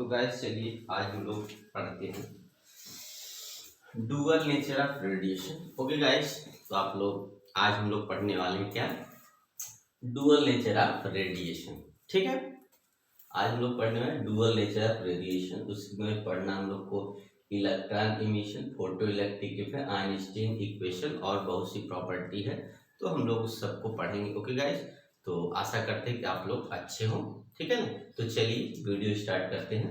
तो गाइस चलिए आज हम लोग पढ़ते हैं dual nature of radiation. Okay guys, तो आप लोग आज हम लोग पढ़ने वाले हैं क्या, डुअल नेचर ऑफ रेडिएशन। ठीक है, आज हम लोग पढ़ने वाले डुअल नेचर ऑफ रेडिएशन। उसमें पढ़ना हम लोग को electron emission, photo electric effect, Einstein equation और बहुत सी प्रॉपर्टी है, तो हम लोग उस सबको पढ़ेंगे। ओके गाइस, तो आशा करते हैं कि आप लोग अच्छे हों। ठीक है ना, तो चलिए वीडियो स्टार्ट करते हैं।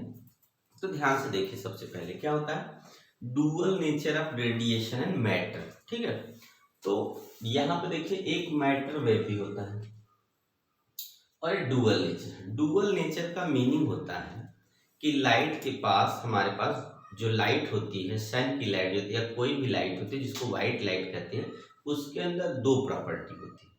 तो ध्यान से देखिए, सबसे पहले क्या होता है dual nature of radiation and matter. ठीक है, तो यहाँ पे देखिए एक मैटर वेव भी होता है और डुअल नेचर। डुअल नेचर का मीनिंग होता है कि लाइट के पास, हमारे पास जो लाइट होती है, सन की लाइट होती है या कोई भी लाइट होती है जिसको व्हाइट लाइट कहते हैं, उसके अंदर दो प्रॉपर्टी होती है,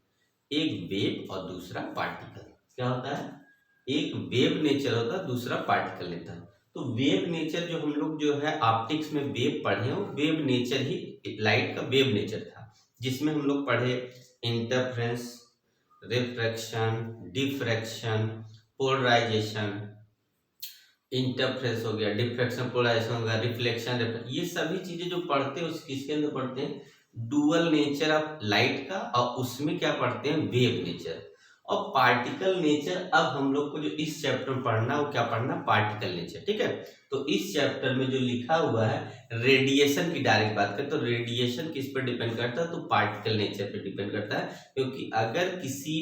एक वेव और दूसरा पार्टिकल। क्या होता है, एक वेव नेचर होता है, दूसरा पार्टिकल नेचर। तो वेव नेचर जो हम लोग जो है ऑप्टिक्स में वेव पढ़े, वो वेव नेचर ही लाइट का वेव नेचर था, जिसमें हम लोग पढ़े interference, refraction, diffraction, polarisation. Interference हो गया, डिफ्रैक्शन, पोलराइजेशन हो गया, रिफ्लेक्शन, ये सभी चीजें जो पढ़ते हैं उस किसके अंदर पढ़ते हैं, डुअल नेचर ऑफ लाइट का, और उसमें क्या पढ़ते हैं, वेव नेचर और पार्टिकल नेचर। अब हम लोग को जो इस चैप्टर में पढ़ना है वो क्या पढ़ना, पार्टिकल नेचर। ठीक है, तो इस चैप्टर में जो लिखा हुआ है रेडिएशन की डायरेक्ट बात करें तो रेडिएशन किस पर डिपेंड करता है, तो पार्टिकल नेचर पे डिपेंड करता है। क्योंकि अगर किसी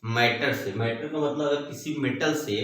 मैटर से, मैटर का मतलब अगर किसी मेटल से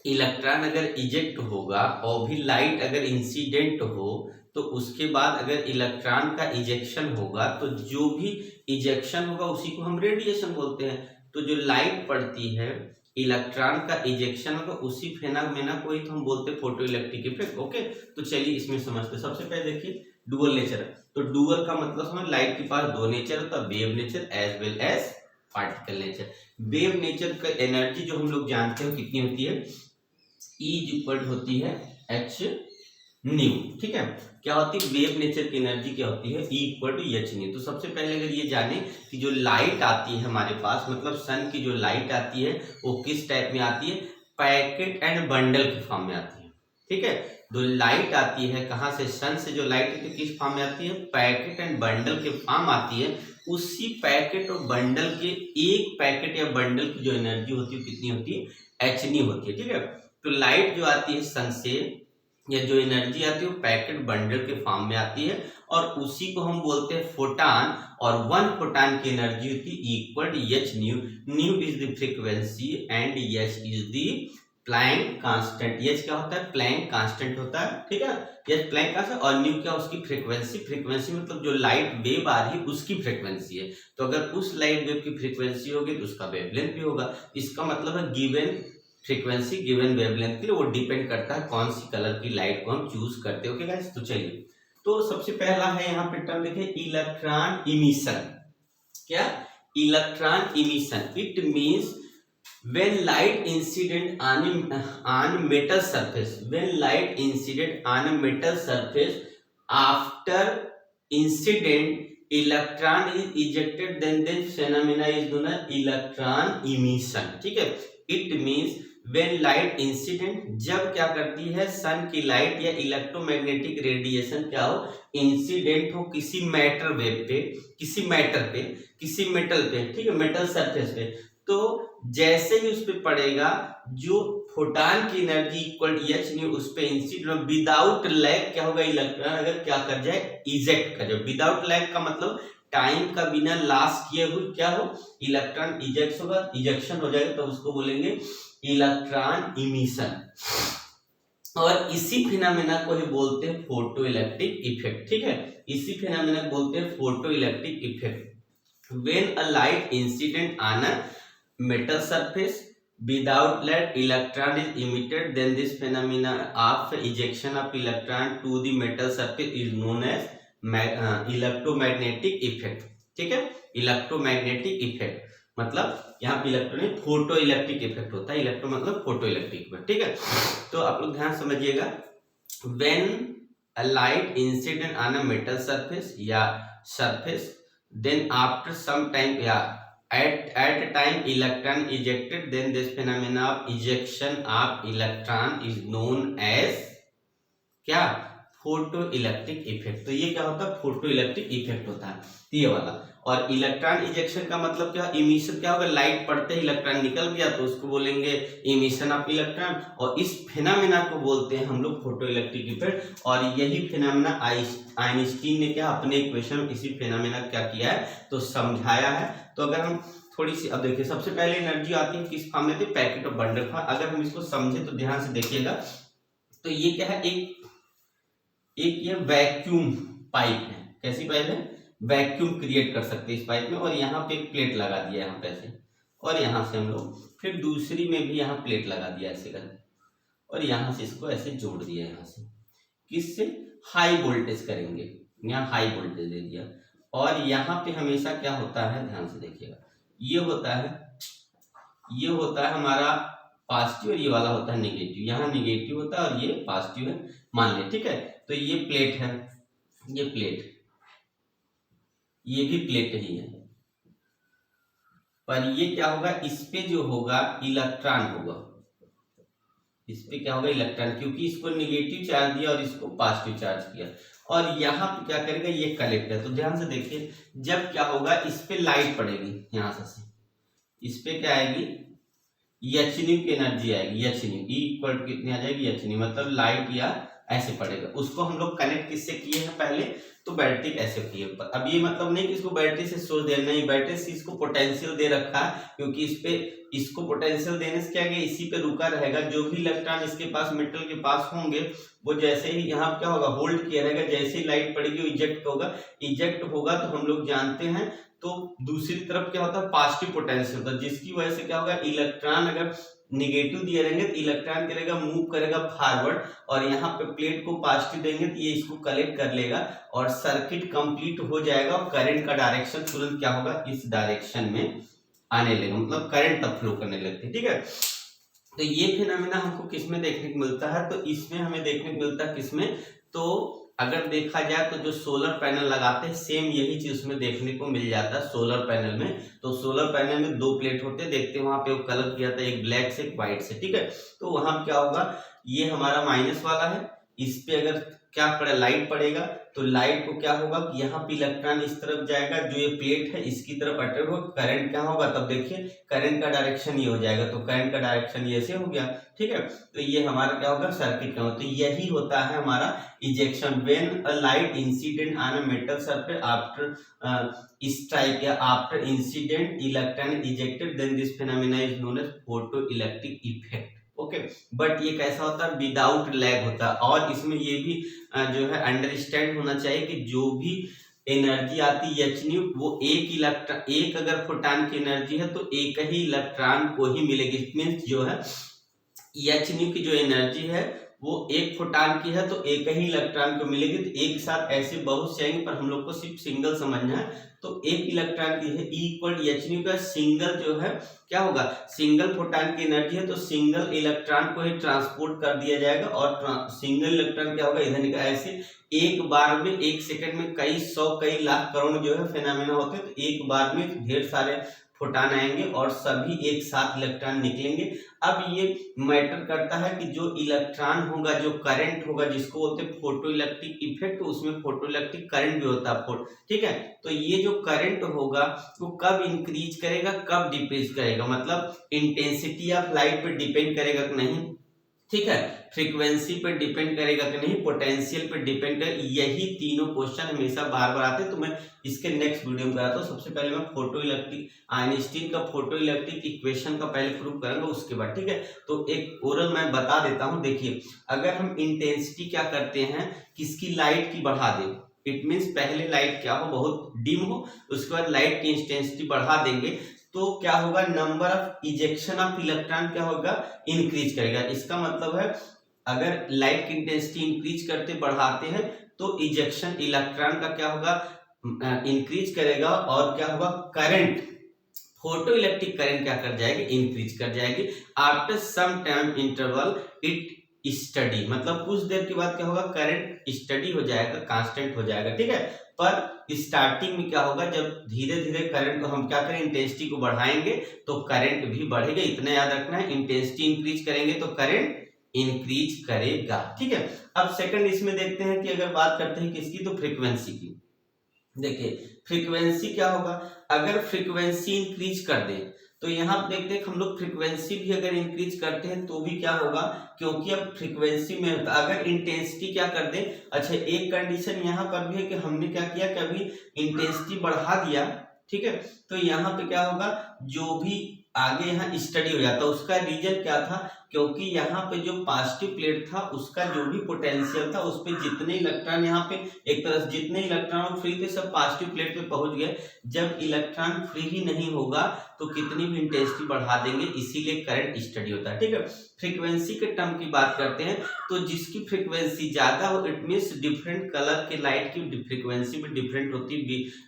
इलेक्ट्रॉन अगर इजेक्ट होगा और भी लाइट अगर इंसिडेंट हो, तो उसके बाद अगर इलेक्ट्रॉन का इजेक्शन होगा तो जो भी इजेक्शन होगा उसी को हम रेडिएशन बोलते हैं। तो जो लाइट पड़ती है, इलेक्ट्रॉन का इजेक्शन होगा, उसी फेनोमेना को ही तो हम बोलते हैं फोटो इलेक्ट्रिक इफेक्ट। ओके, तो चलिए इसमें समझते हैं। सबसे पहले देखिए डुअल नेचर। तो डुअल का मतलब समझ, लाइट के पास दो नेचर होता है, wave nature as well as particle nature. Wave nature का एनर्जी जो हम लोग जानते हैं कितनी होती है, E इक्वल होती है एच न्यू। ठीक है, क्या होती है वेव नेचर की एनर्जी, क्या होती है, E equal to H nu. तो सबसे पहले अगर ये जाने कि जो लाइट आती है हमारे पास, मतलब सन की जो लाइट आती है वो किस टाइप में आती है, पैकेट एंड बंडल के फॉर्म में आती है। ठीक है, जो लाइट आती है कहाँ से, सन से जो लाइट आती है किस फॉर्म में आती है, पैकेट एंड बंडल के फॉर्म आती है। उसी पैकेट और बंडल के, एक पैकेट या बंडल की जो एनर्जी होती है कितनी होती है, एच न्यू होती है। ठीक है, तो लाइट जो आती है सन से, या जो एनर्जी आती है वो पैकेट बंडल के फॉर्म में आती है, और उसी को हम बोलते हैं फोटान। और वन फोटान की एनर्जी होती है equal to H nu. Nu is the frequency and H is the Planck constant. H क्या होता है, प्लैंक कांस्टेंट होता है। ठीक है, एच प्लैंक कांस्टेंट, और न्यू क्या, उसकी फ्रीक्वेंसी। फ्रीक्वेंसी मतलब जो लाइट वेव आ रही है उसकी फ्रीक्वेंसी है। तो अगर उस लाइट वेव की फ्रीक्वेंसी होगी तो उसका वेवलेंथ भी होगा। इसका मतलब है गिवन फ्रीक्वेंसी गिवन वेवलेंथ के लिए वो डिपेंड करता है कौन सी कलर की लाइट को हम चूज करते हैं। ओके गाइस, तो चलिए, तो सबसे पहला है यहाँ पे टर्म देखिए इलेक्ट्रॉन इमिशन। क्या, electron emission, it means when light incident on metal surface, when light incident on a metal surface, after incident electron is ejected, then this phenomena is known as electron emission. ठीक है, it means when light incident, जब क्या करती है सन की light या electromagnetic radiation क्या हो, इंसिडेंट हो किसी मैटर वेव पे, किसी मैटर पे, किसी मेटल पे। ठीक है, मेटल सरफेस पे, तो जैसे ही उस पर पड़ेगा जो फोटान की एनर्जी इक्वल एच न्यू, उस पे इंसिडेंट विदाउट लैग क्या होगा, इलेक्ट्रॉन अगर क्या कर जाए, इजेक्ट कर जाए। विदाउट लैग का मतलब टाइम का बिना लॉस किए हुए क्या हो, इलेक्ट्रॉन इजेक्ट होगा, इजेक्शन हो जाएगा, तो उसको बोलेंगे इलेक्ट्रॉन इमिशन। और इसी फिनोमेना को ही बोलते हैं फोटो इलेक्ट्रिक इफेक्ट। ठीक है, इसी फिनोमेना को बोलते हैं photo electric effect. When a light incident on a metal surface without light electron is emitted, then this phenomena of ejection of electron to the metal surface is known as electromagnetic effect. ठीक है, electromagnetic effect मतलब यहाँ पे electronic photo electric effect होता है। Electro मतलब photo electric effect. ठीक है, तो आप लोग ध्यान समझिएगा, when a light incident on a metal surface या surface, then after some time, या at a time electron ejected, then this phenomena of ejection of electron is known as क्या, फोटो इलेक्ट्रिक इफेक्ट। तो ये क्या होता है, photo electric effect होता है, ये वाला। और इलेक्ट्रॉन इजेक्शन का मतलब क्या, इमिशन क्या होगा, लाइट पड़ते ही इलेक्ट्रॉन निकल गया तो उसको बोलेंगे इमिशन ऑफ इलेक्ट्रॉन, और इस फिनोमेना को बोलते हैं हम लोग फोटो इलेक्ट्रिक इफेक्ट। और यही फिनोमेना आइंस्टीन ने क्या अपने इक्वेशन में इसी फिनोमेना क्या किया है, तो समझाया है। तो अगर हम थोड़ी सी अब देखिए, सबसे पहले एनर्जी आती है किस फॉर्म में, पैकेट ऑफ बंडल फॉर्म। अगर हम इसको समझे तो ध्यान से देखिएगा, तो ये क्या है, एक ये वैक्यूम पाइप है। कैसी पाइप है, वैक्यूम क्रिएट कर सकते हैं इस पाइप में, और यहाँ पे एक प्लेट लगा दिया यहाँ पे ऐसे, और यहाँ से हम लोग फिर दूसरी में भी यहाँ प्लेट लगा दिया ऐसे कर, और यहाँ से इसको ऐसे जोड़ दिया, यहाँ से किससे, हाई वोल्टेज करेंगे, यहाँ हाई वोल्टेज दे दिया। और यहाँ पे हमेशा क्या होता है, ध्यान से देखिएगा, ये होता है हमारा पॉजिटिव, और ये वाला होता है नेगेटिव। यहाँ नेगेटिव होता है और ये पॉजिटिव है, मान ले, ठीक है। तो ये प्लेट है, ये प्लेट, ये भी प्लेट ही है, पर ये क्या होगा, इस पे जो होगा इलेक्ट्रॉन होगा, इस पे क्या होगा, इलेक्ट्रॉन, क्योंकि इसको नेगेटिव चार्ज दिया और इसको पॉजिटिव चार्ज किया। और यहाँ पे क्या करेगा, ये कलेक्ट है। तो ध्यान से देखिए, जब क्या होगा, इस पे लाइट पड़ेगी, यहाँ से इस पे क्या आएगी, एचन्यू की एनर्जी आएगी, एचन्यू इक्वल टू कितनी आ जाएगी, एचन्यू, मतलब लाइट या ऐसे पड़ेगा। उसको हम लोग कनेक्ट किससे किए हैं पहले, तो बैटरी ऐसे किए। अब ये मतलब नहीं कि इसको बैटरी से सोर्स देना, नहीं, बैटरी से इसको पोटेंशियल दे रखा है, क्योंकि इस पे इसको पोटेंशियल देने से क्या है, इसी पे रुका रहेगा। जो भी इलेक्ट्रॉन इसके पास, मेटल के पास होंगे, वो जैसे ही यहाँ क्या होगा, होल्ड किया रहेगा, जैसे ही लाइट पड़ेगी वो इजेक्ट होगा। तो हम लोग जानते हैं, तो दूसरी तरफ क्या होता है, पॉजिटिव पोटेंशियल होता है, जिसकी वजह से क्या होगा, इलेक्ट्रॉन अगर नेगेटिव दिए रहेंगे तो इलेक्ट्रॉन करेगा, मूव करेगा फॉरवर्ड, और यहाँ पे प्लेट को पॉजिटिव देंगे तो ये इसको कलेक्ट कर लेगा, और सर्किट कंप्लीट हो जाएगा। और करंट का डायरेक्शन तुरंत क्या होगा, इस डायरेक्शन में आने लगेगा, मतलब करंट तब फ्लो करने लगते हैं, ठीक है। तो ये फिनोमेना हमको किसमें देखने को मिलता है, तो इसमें हमें देखने को मिलता है किसमें, तो अगर देखा जाए तो जो सोलर पैनल लगाते हैं, सेम यही चीज उसमें देखने को मिल जाता है सोलर पैनल में। तो सोलर पैनल में दो प्लेट होते हैं, देखते हैं वहां पे वो कलर किया था, एक ब्लैक से एक व्हाइट से, ठीक है। तो वहां क्या होगा, ये हमारा माइनस वाला है, इस पे अगर क्या पड़े, लाइट पड़ेगा, तो लाइट को क्या होगा कि यहाँ पे इलेक्ट्रॉन इस तरफ जाएगा, जो ये प्लेट है इसकी तरफ अट्रैक्ट होगा, करंट क्या होगा, तब देखिए करंट का डायरेक्शन ये हो जाएगा, तो करंट का डायरेक्शन ये ऐसे हो गया, ठीक है। तो ये हमारा क्या होगा, सर्किट का होगा। तो यही होता है हमारा ejection, when a light incident on a metal surface after strike या after incident electron ejected, then this phenomena is known as photo electric effect. Okay, but ये कैसा होता है, विदाउट लैग होता है। और इसमें ये भी जो है अंडरस्टैंड होना चाहिए कि जो भी एनर्जी आती है एचन्यू, वो एक अगर फोटॉन की एनर्जी है तो एक ही इलेक्ट्रॉन को ही मिलेगी। इट मींस जो है एचन्यू की जो एनर्जी है वो एक फोटॉन की है तो एक ही इलेक्ट्रॉन को मिलेगी। तो एक साथ ऐसे बहुत से आएंगे, पर हम लोग को सिर्फ सिंगल समझना है। तो एक इलेक्ट्रॉन की है इक्वल एचन्यू का सिंगल जो है क्या होगा, सिंगल फोटॉन की एनर्जी है तो सिंगल इलेक्ट्रॉन को ही ट्रांसपोर्ट कर दिया जाएगा, और सिंगल इलेक्ट्रॉन क्या होगा, इधर निकल, ऐसे एक बार में, एक सेकंड में कई सौ कई लाख करोड़ जो है फिनोमेना होते हैं। तो एक बार में ढेर सारे फोटॉन आएंगे और सभी एक साथ इलेक्ट्रॉन निकलेंगे। अब ये मैटर करता है कि जो इलेक्ट्रॉन होगा, जो करंट होगा, जिसको बोलते हैं फोटो इलेक्ट्रिक इफेक्ट, उसमें फोटो इलेक्ट्रिक करंट भी होता है, ठीक है। तो ये जो करंट होगा वो कब इंक्रीज करेगा, कब डिक्रीज करेगा, मतलब इंटेंसिटी ऑफ लाइट पे डिपेंड करेगा कि नहीं, ठीक है, फ्रीक्वेंसी पे डिपेंड करेगा कि नहीं, पोटेंशियल पे डिपेंड करेगा। यही तीनों क्वेश्चन हमेशा बार बार आते हैं, तो मैं इसके नेक्स्ट वीडियो में कराता हूँ। सबसे पहले मैं फोटो इलेक्ट्रिक आइंस्टीन का फोटो इलेक्ट्रिक इक्वेशन का पहले प्रूव करूंगा, उसके बाद, ठीक है। तो एक ओरल मैं बता देता हूँ। देखिए, अगर हम इंटेंसिटी क्या करते हैं, किसकी लाइट की बढ़ा दें, इट मीन्स पहले लाइट क्या हो, बहुत डिम हो, उसके बाद लाइट की इंटेंसिटी बढ़ा देंगे, तो क्या होगा, number of ejection of electron क्या होगा, इंक्रीज करेगा। इसका मतलब है अगर लाइट की इंटेंसिटी इंक्रीज करते बढ़ाते हैं तो इजेक्शन इलेक्ट्रॉन का क्या होगा, इंक्रीज करेगा, और क्या होगा, करंट, फोटो इलेक्ट्रिक करंट क्या कर जाएगी, इंक्रीज कर जाएगी। After some time interval it study, मतलब कुछ देर के बाद क्या होगा, करंट स्टडी हो जाएगा, कांस्टेंट हो जाएगा, ठीक है। पर स्टार्टिंग में क्या होगा, जब धीरे धीरे करंट को हम क्या करें, इंटेंसिटी को बढ़ाएंगे तो करंट भी बढ़ेगा, इतना याद रखना है। इंटेंसिटी इंक्रीज करेंगे तो करंट इंक्रीज करेगा, ठीक है। अब सेकंड इसमें देखते हैं कि अगर बात करते हैं किसकी, तो फ्रीक्वेंसी की। देखिए फ्रीक्वेंसी क्या होगा, अगर फ्रीक्वेंसी इंक्रीज कर दे तो यहाँ देखते हैं हम लोग फ्रीक्वेंसी भी अगर इंक्रीज करते हैं तो भी क्या होगा, क्योंकि अब फ्रीक्वेंसी में होता, अगर इंटेंसिटी क्या कर दे, अच्छा एक कंडीशन यहाँ पर भी है कि हमने क्या किया, कभी इंटेंसिटी बढ़ा दिया, ठीक है, तो यहाँ पे क्या होगा, जो भी आगे यहाँ स्टडी हो जाता, उसका रीजन क्या था, क्योंकि यहाँ पे जो पॉजिटिव प्लेट था उसका जो भी पोटेंशियल था उस पे जितने इलेक्ट्रॉन यहाँ पे एक तरह से जितने इलेक्ट्रॉन फ्री थे सब पॉजिटिव प्लेट पे पहुंच गए। जब इलेक्ट्रॉन फ्री ही नहीं होगा तो कितनी भी इंटेंसिटी बढ़ा देंगे, इसीलिए करंट स्टडी होता है, ठीक है। फ्रीक्वेंसी के टर्म की बात करते हैं तो जिसकी फ्रीक्वेंसी ज्यादा हो, इट मीन्स डिफरेंट कलर के लाइट की फ्रीक्वेंसी भी डिफरेंट होती है,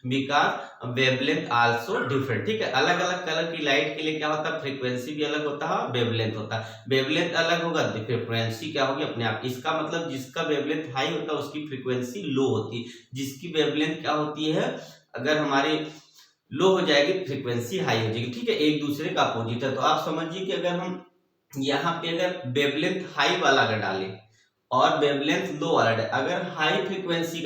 बिकॉज वेवलेंथ आल्सो डिफरेंट, ठीक है। अलग अलग कलर की लाइट के लिए क्या होता है, फ्रीक्वेंसी भी अलग होता है, वेवलेंथ होता है। वेवलेंथ अलग होगा तो फ्रीक्वेंसी क्या होगी अपने आप, इसका मतलब जिसका वेवलेंथ हाई होता है उसकी फ्रीक्वेंसी लो होती है, जिसकी वेवलेंथ क्या होती है, अगर हमारे लो हो जाएगी फ्रीक्वेंसी हाई हो जाएगी, ठीक है, एक दूसरे का अपोजिट है। तो आप समझिए कि अगर हम यहाँ पे अगर वेवलेंथ हाई वाला अगर डालें और वेवलेंथ लो वाला डालें, अगर हाई फ्रीक्वेंसी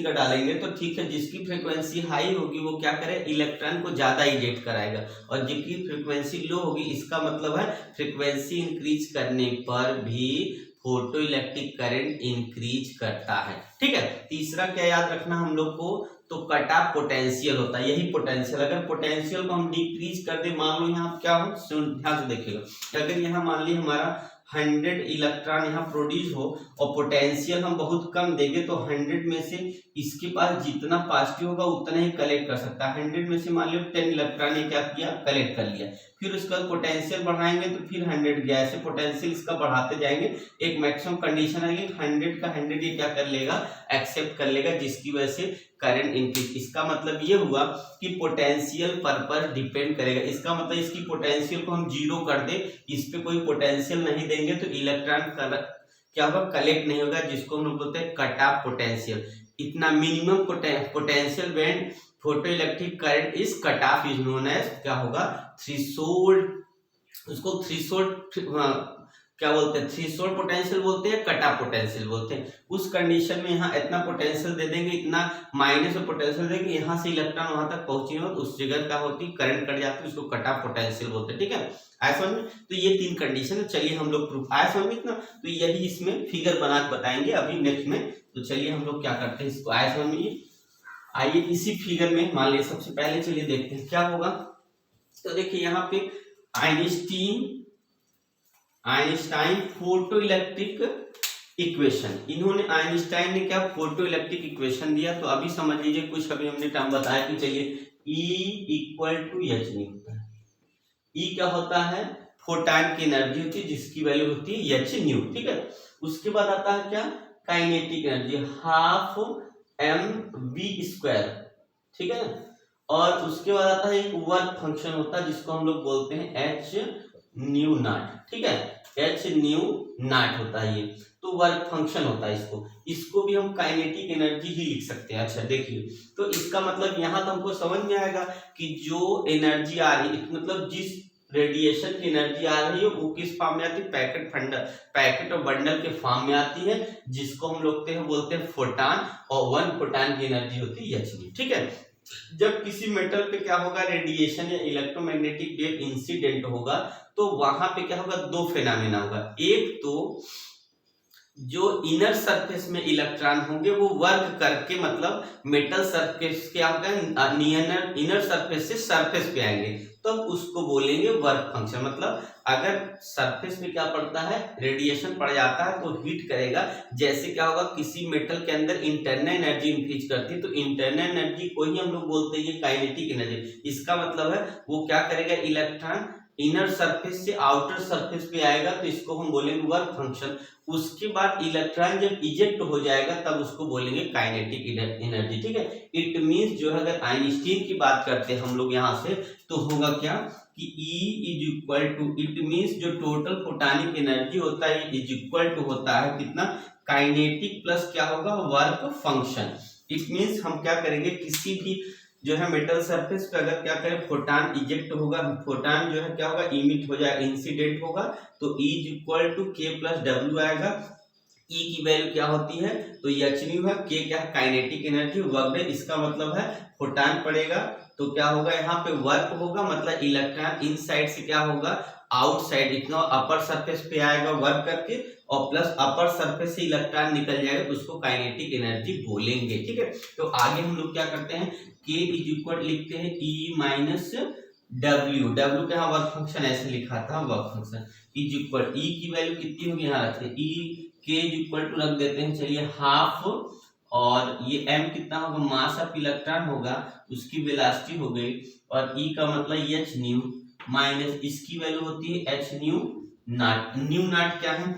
का डालेंगे तो ठीक है, जिसकी फ्रीक्वेंसी हाई होगी वो क्या करे, इलेक्ट्रॉन को ज्यादा इजेक्ट कराएगा, और जिसकी फ्रीक्वेंसी लो होगी इसका मतलब है फ्रीक्वेंसी इंक्रीज करने पर भी फोटो इलेक्ट्रिक करंट इंक्रीज करता है, ठीक है। तीसरा क्या याद रखना हम लोग को, तो कट ऑफ पोटेंशियल होता है, यही पोटेंशियल, अगर पोटेंशियल को हम डिक्रीज कर दे, मान लो यहाँ क्या हो, ध्यान से देखिएगा, अगर यहाँ मान ली हमारा 100 इलेक्ट्रॉन यहाँ प्रोड्यूस हो और पोटेंशियल हम बहुत कम देंगे तो 100 में से इसके पास जितना पॉजिटिव होगा उतना ही कलेक्ट कर सकता है। 100 में से मान लो 10 इलेक्ट्रॉन ने क्या किया, कलेक्ट कर लिया, फिर उसका पोटेंशियल बढ़ाएंगे तो फिर 100 गया, ऐसे पोटेंशियल इसका बढ़ाते जाएंगे, एक मैक्सिमम कंडीशन आएगी 100 का 100 ये क्या कर लेगा, एक्सेप्ट कर लेगा, जिसकी वजह से करंट इंक्रीज। इसका मतलब ये हुआ कि पोटेंशियल पर डिपेंड करेगा, इसका मतलब इसकी पोटेंशियल को हम जीरो कर दे, इस पे कोई पोटेंशियल नहीं देंगे तो इलेक्ट्रॉन क्या होगा, कलेक्ट नहीं होगा, जिसको हम लोग बोलते हैं कट ऑफ पोटेंशियल। इतना minimum potential when photo electric current is cut off is known as क्या होगा, थ्रेशोल्ड, उसको थ्रेशोल्ड क्या बोलते हैं, थ्रेशोल्ड पोटेंशियल बोलते हैं, कट ऑफ पोटेंशियल बोलते हैं। उस कंडीशन में यहाँ इतना पोटेंशियल दे देंगे, इतना माइनस में पोटेंशियल देंगे, यहाँ से इलेक्ट्रॉन वहां तक पहुंची हो तो उस जगह क्या होती है, करंट कट जाती है, उसको कट ऑफ पोटेंशियल बोलते हैं, ठीक है। ऐसा में तो ये तीन कंडीशन है, चलिए हम लोग प्रूफ आया समझ ना, तो यही इसमें फिगर बना के बताएंगे अभी नेक्स्ट में। तो चलिए हम लोग क्या करते हैं, इसको आया समझ में, आइए इसी फिगर में मान लिया, सबसे पहले चलिए देखते हैं क्या होगा। तो देखिए यहाँ पे आइंस्टाइन फोटो इलेक्ट्रिक इक्वेशन, इन्होंने आइंस्टाइन ने क्या फोटो इलेक्ट्रिक इक्वेशन दिया, तो अभी समझ लीजिए कुछ अभी हमने टर्म बताया कि चलिए E = H न्यू होता है। E क्या होता है, फोटॉन की एनर्जी होती है जिसकी वैल्यू होती है H न्यू, ठीक है। उसके बाद आता है क्या, काइनेटिक एनर्जी 12mv², ठीक है। और उसके बाद आता है एक वर्क फंक्शन होता है जिसको हम लोग बोलते हैं H न्यू नॉट, ठीक है, H न्यू नॉट होता है ये, तो वर्क फंक्शन होता है, इसको भी हम काइनेटिक एनर्जी ही लिख सकते हैं। अच्छा देखिए, तो इसका मतलब यहाँ तो हमको समझ में आएगा कि जो एनर्जी आ रही है, मतलब जिस रेडिएशन की एनर्जी आ रही है वो किस फॉर्म में आती है, पैकेट और बंडल के फॉर्म में आती है, जिसको हम लोग बोलते हैं फोटॉन, और 1 फोटॉन की एनर्जी होती है H, ठीक है। जब किसी मेटल पे क्या होगा, रेडिएशन या इलेक्ट्रोमैग्नेटिक वेव इंसिडेंट होगा तो वहां पे क्या होगा, दो फिनोमेना होगा, एक तो जो इनर सरफेस में इलेक्ट्रॉन होंगे वो वर्क करके, मतलब मेटल सरफेस क्या होगा, इनर सरफेस से सरफेस पे आएंगे, तो उसको बोलेंगे वर्क फंक्शन। मतलब अगर सरफेस पे क्या पड़ता है, रेडिएशन पड़ जाता है तो हीट करेगा, जैसे क्या होगा, किसी मेटल के अंदर इंटरनल एनर्जी इंक्रीज करती है तो इंटरनल एनर्जी को ही हम लोग बोलते हैं काइनेटिक एनर्जी। इसका मतलब है वो क्या करेगा, इलेक्ट्रॉन इनर सरफेस से आउटर सरफेस पे आएगा तो इसको हम बोलेंगे वर्क फंक्शन। उसके बाद इलेक्ट्रॉन जब इजेक्ट हो जाएगा तब उसको बोलेंगे काइनेटिक एनर्जी, ठीक है। इट मींस जो है, अगर आइंस्टीन की बात करते हैं हम लोग यहाँ से, तो होगा क्या कि E is equal to, it means जो टोटल फोटानिक एनर्जी होता है इज इक्वल टू होता है कितना, काइनेटिक प्लस क्या होगा, वर्क फंक्शन। इट मीन्स हम क्या करेंगे, किसी भी जो है मेटल सरफेस पे अगर क्या करें, फोटान इजेक्ट होगा, फोटान जो है क्या होगा, इमिट हो जाएगा, इंसिडेंट होगा, तो E is equal to K plus W आएगा। E की वैल्यू क्या होती है, तो एच न्यू है, K क्या है, काइनेटिक एनर्जी, वर्क डन, इसका मतलब है फोटान पड़ेगा तो क्या होगा, यहाँ पे वर्क होगा, मतलब इलेक्ट्रॉन इन साइड से क्या होगा, आउटसाइड इतना अपर सरफेस पे आएगा वर्क करके, और प्लस अपर सरफेस से इलेक्ट्रॉन निकल जाएगा, तो उसको काइनेटिक एनर्जी बोलेंगे। ठीक है, तो आगे हम लोग क्या करते हैं, K इज इक्वल लिखते हैं E माइनस W, W का वर्क फंक्शन ऐसे लिखा था, work function is equal, E की वैल्यू कितनी होगी, यहाँ रखते हैं E, K is equal to रख देते हैं, चलिए हाफ, और ये M कितना होगा, मास ऑफ इलेक्ट्रॉन होगा, उसकी वेलोसिटी हो गई, और E का मतलब H न्यू माइनस इसकी वैल्यू होती है H nu not. New not क्या है,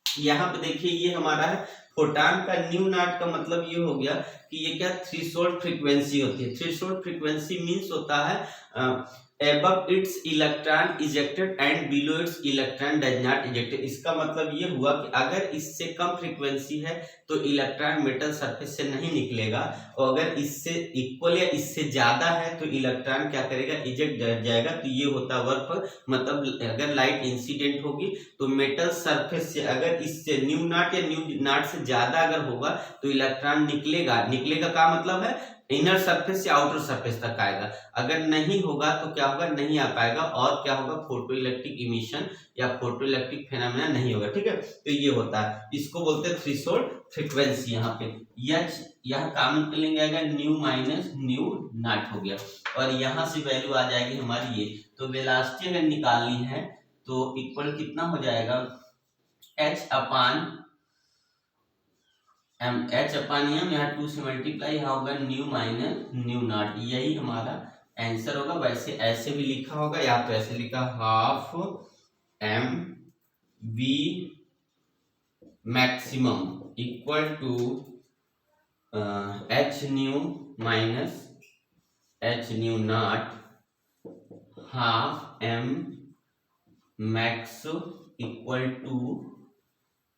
यहाँ पे देखिए ये हमारा है फोटान का न्यू नॉट का मतलब ये हो गया कि ये क्या थ्रेशोल्ड फ्रीक्वेंसी होती है। थ्रेशोल्ड फ्रीक्वेंसी मींस होता है above its electron ejected and below its electron does not ejected। इसका मतलब ये हुआ कि अगर इससे कम फ्रीक्वेंसी है तो इलेक्ट्रॉन मेटल सरफेस से नहीं निकलेगा, और अगर इससे इक्वल या इससे ज्यादा है तो इलेक्ट्रॉन क्या करेगा, इजेक्ट जाएगा। तो ये होता है वर्क, मतलब अगर लाइट इंसिडेंट होगी तो मेटल सरफेस से अगर इससे न्यू नॉट या न्यू नॉट से ज्यादा अगर होगा तो इलेक्ट्रॉन निकलेगा। निकलेगा का मतलब है इनर सरफेस से आउटर सरफेस तक आएगा, अगर नहीं होगा तो क्या होगा, नहीं आ पाएगा, और क्या होगा, फोटो इलेक्ट्रिक इमिशन या फोटो इलेक्ट्रिक फेनोमेना नहीं होगा। ठीक है, तो ये होता है, इसको बोलते हैं थ्रेशोल्ड फ्रीक्वेंसी। यहाँ पे H यहाँ कॉमन कर लेंगे, आएगा न्यू माइनस न्यू नॉट हो गया, और यहाँ से वैल्यू आ जाएगी हमारी ये, तो वेलोसिटी अगर निकालनी है तो इक्वल कितना हो जाएगा, H अपान एम, H अपान एम, यहाँ 2 से मल्टीप्लाई, यहाँ होगा न्यू माइनस न्यू नॉट, यही हमारा आंसर होगा। वैसे ऐसे भी लिखा होगा, या तो ऐसे लिखा half m v maximum equal to H nu minus H nu naught half m max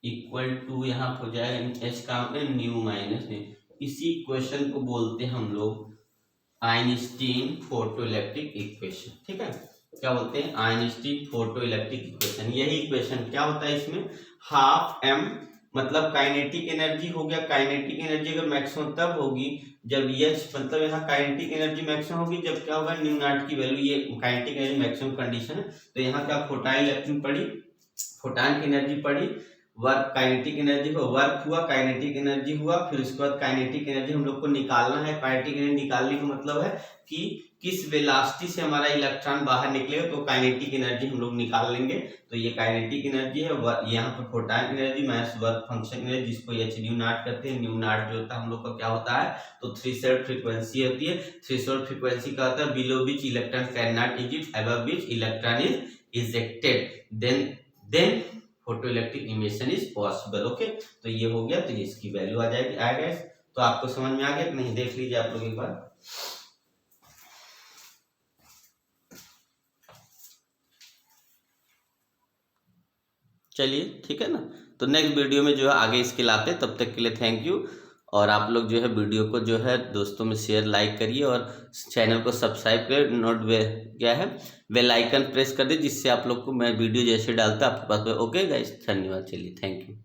equal to यहाँ हो जाएगा H का न्यू माइनस न्यू। इसी इक्वेशन को बोलते हैं हम लोग आइंस्टीन फोटो इलेक्ट्रिक इक्वेशन। ठीक है, क्या बोलते हैं, आइंस्टीन फोटो इलेक्ट्रिक इक्वेशन। यही इक्वेशन क्या होता है, इसमें हाफ एम मतलब काइनेटिक एनर्जी हो गया। काइनेटिक एनर्जी अगर मैक्सिमम तब होगी जब H, मतलब यहाँ काइनेटिक एनर्जी मैक्सिमम होगी जब क्या होगा, न्यू नॉट की वैल्यू, ये काइनेटिक एनर्जी मैक्सिमम कंडीशन है। तो यहाँ क्या फोटान इलेक्ट्रॉन पड़ी, फोटान की एनर्जी पड़ी, वर्क काइनेटिक एनर्जी हो, वर्क हुआ, काइनेटिक एनर्जी हुआ, फिर उसके बाद काइनेटिक एनर्जी हम लोग को निकालना है। काइनेटिक एनर्जी निकालने का मतलब है कि किस वेलोसिटी से हमारा इलेक्ट्रॉन बाहर निकलेगा, तो काइनेटिक एनर्जी हम लोग निकाल लेंगे। तो ये काइनेटिक एनर्जी है, यहाँ पर photon energy minus work function energy, जिसको H न्यू नॉट करते हैं। न्यू नॉट जो होता है हम लोग का क्या होता है, तो थ्रेशोल्ड फ्रीक्वेंसी होती है। थ्रेशोल्ड फ्रीक्वेंसी का होता है below which electron can not eject, above which electron is ejected, then photo electric emission is possible. Okay, तो ये हो गया, तो इसकी वैल्यू आ जाएगी। आएगा, तो आपको समझ में आ गया कि नहीं, देख लीजिए आप लोग एक बार। चलिए ठीक है ना, तो नेक्स्ट वीडियो में जो है आगे इसके लाते हैं। तब तक के लिए थैंक यू, और आप लोग जो है वीडियो को जो है दोस्तों में शेयर लाइक करिए, और चैनल को सब्सक्राइब कर क्या है बेल आइकन प्रेस कर दे, जिससे आप लोग को मैं वीडियो जैसे डालता आपके पास। ओके गाइस, धन्यवाद, चलिए थैंक यू।